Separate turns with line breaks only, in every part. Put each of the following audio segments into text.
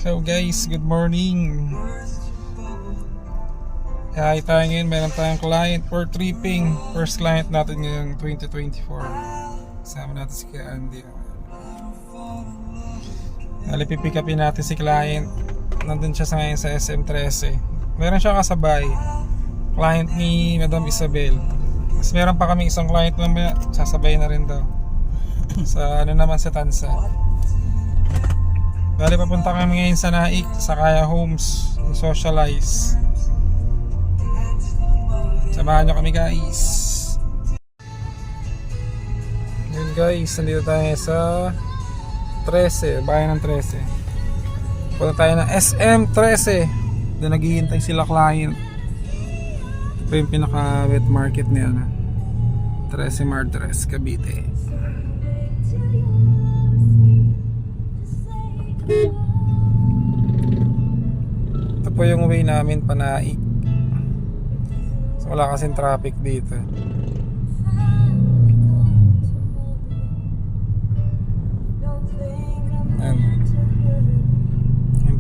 Hello guys, good morning. Kaya tayo ngayon, meron tayong client for tripping. First client natin ngayong 2024. Kasama natin si Andy. Pipick upin natin si client. Nandun siya ngayon sa SM13. Meron siya kasabay, client ni Madam Isabel. Tapos meron pa kami isang client mamaya, sasabay na rin daw. Sa naman sa Tansa. Papunta kami ngayon sa Naik, sa Kaya Homes, socialize. Samahan nyo kami guys. Yun guys, nandito tayo sa 13, bayan ng 13. Punta tayo ng SM13. Doon naghihintay sila client. Ito yung pinaka wet market niya na 13 Martres, Cavite. Ito po yung way namin pa Naik. So, wala kasing traffic dito. Yan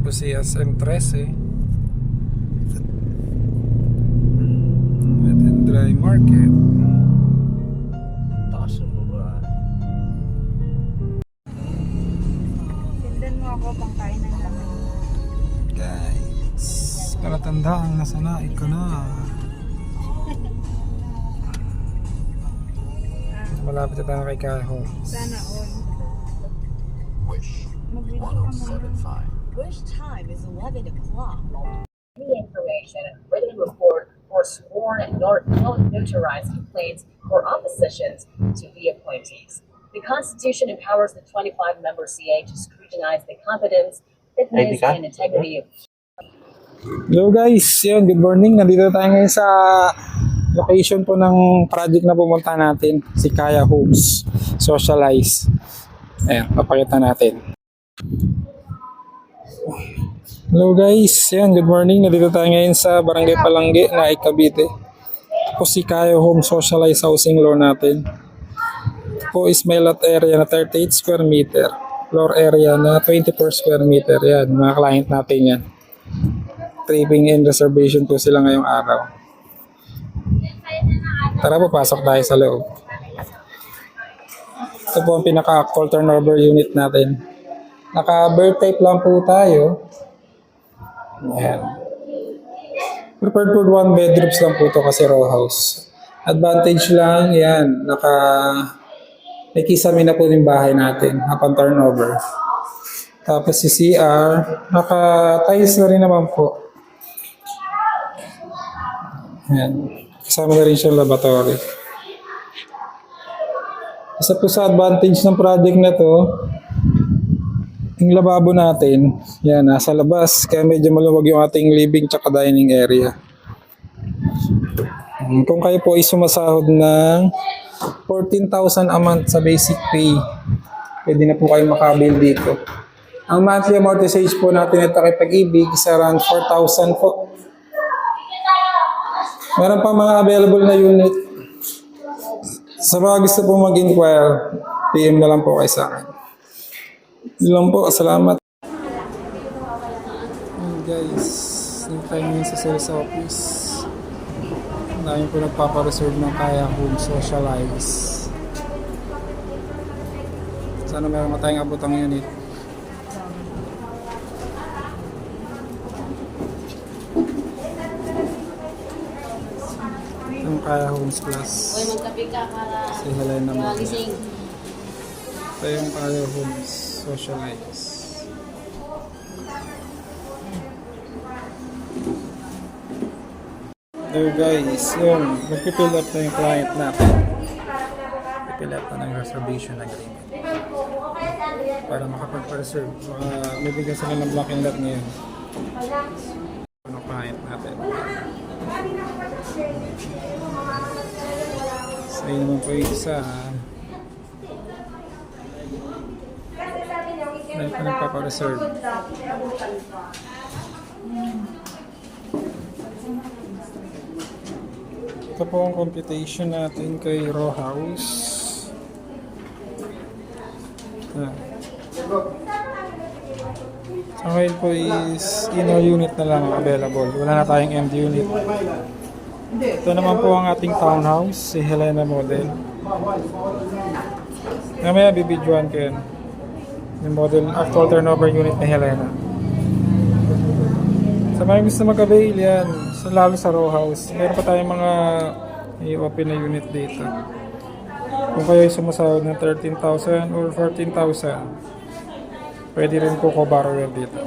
po si SM13. Wet and dry market.
Sindan mo ako pang kainan namin.
Guys, palatandaan na sa Naik ka na. Malapit na tayo kay Kaya Homes.
Sana all.
Wish
Mag-video ka muna.
1075.
Wish time is 11 o'clock.
Any information, written report, or sworn notarized complaints or oppositions to the appointees. The Constitution empowers the 25-member CA to scrutinize the competence, fitness, and integrity of.
Hello guys, yun, good morning. Nandito tayo ngayon sa location po ng project na pumunta natin, si Kaya Homes Socialize. Ayan, papakita natin. Hello guys, yan, good morning. Nandito tayo ngayon sa Barangay Palangge, Naik, Cavite. Po si Kaya Homes Socialize housing loan natin. Ito po is may lot area na 38 square meter, floor area na 24 square meter. Yan, mga client natin yan. Tripping and reservation po sila ngayong araw. Tara, papasok tayo sa loob. Ito po ang pinaka-actual turnover unit natin. Naka-bird type lang po tayo. Ayan. Prepared for 1 bedrooms lang po ito kasi row house. Advantage lang, yan. May kisame na po yung bahay natin upon turnover. Tapos si CR, naka-tiles na rin naman po. Ayan. Kasama na rin siya laboratory. Isa po sa advantage ng project na to, yung lababo natin, yan, nasa labas. Kaya medyo maluwag yung ating living tsaka dining area. Kung kayo po ay sumasahod ng 14,000 a month sa basic pay, pwede na po kayo makabil dito. Ang monthly amortization po natin ito kay Pag-ibig is around 4,000 po. Meron pa mga available na unit. Sa mga gusto po mag-inquire, PM na lang po kayo sa akin. Yun lang po, salamat. Guys, dito tayo ngayon sa sales office. Dahil po nagpapareserve ng Kaya Home Socialize. Sana meron matayong abotang unit. Yung Kaya Homes Plus.
Uy, magkape ka para
Si Helena mo.
magising.
Ito yung Kaya Homes Socialize. There guys, yun. Magpipill up na yung client natin. Magpipill up na ng reservation agreement. Para makapag-reserve. May bigyan sila ng block and lot ngayon. Ano client natin. So yun naman po yung isa. Dahil pa nagpapa-reserve. Ito po ang computation natin kay row house. Ang ngayon po is inner unit na lang ang available. Wala na tayong MD unit. Ito naman po ang ating townhouse, si Helena model. Namaya bibidyoan ko yun. Yung model actual turnover unit ni Helena. Sa mga gusto mag-avail yan, lalo sa row house, meron pa tayong mga i-open na unit dito. Kung kayo ay sumasahod ng 13,000 or 14,000, pwede rin po ko borrower dito.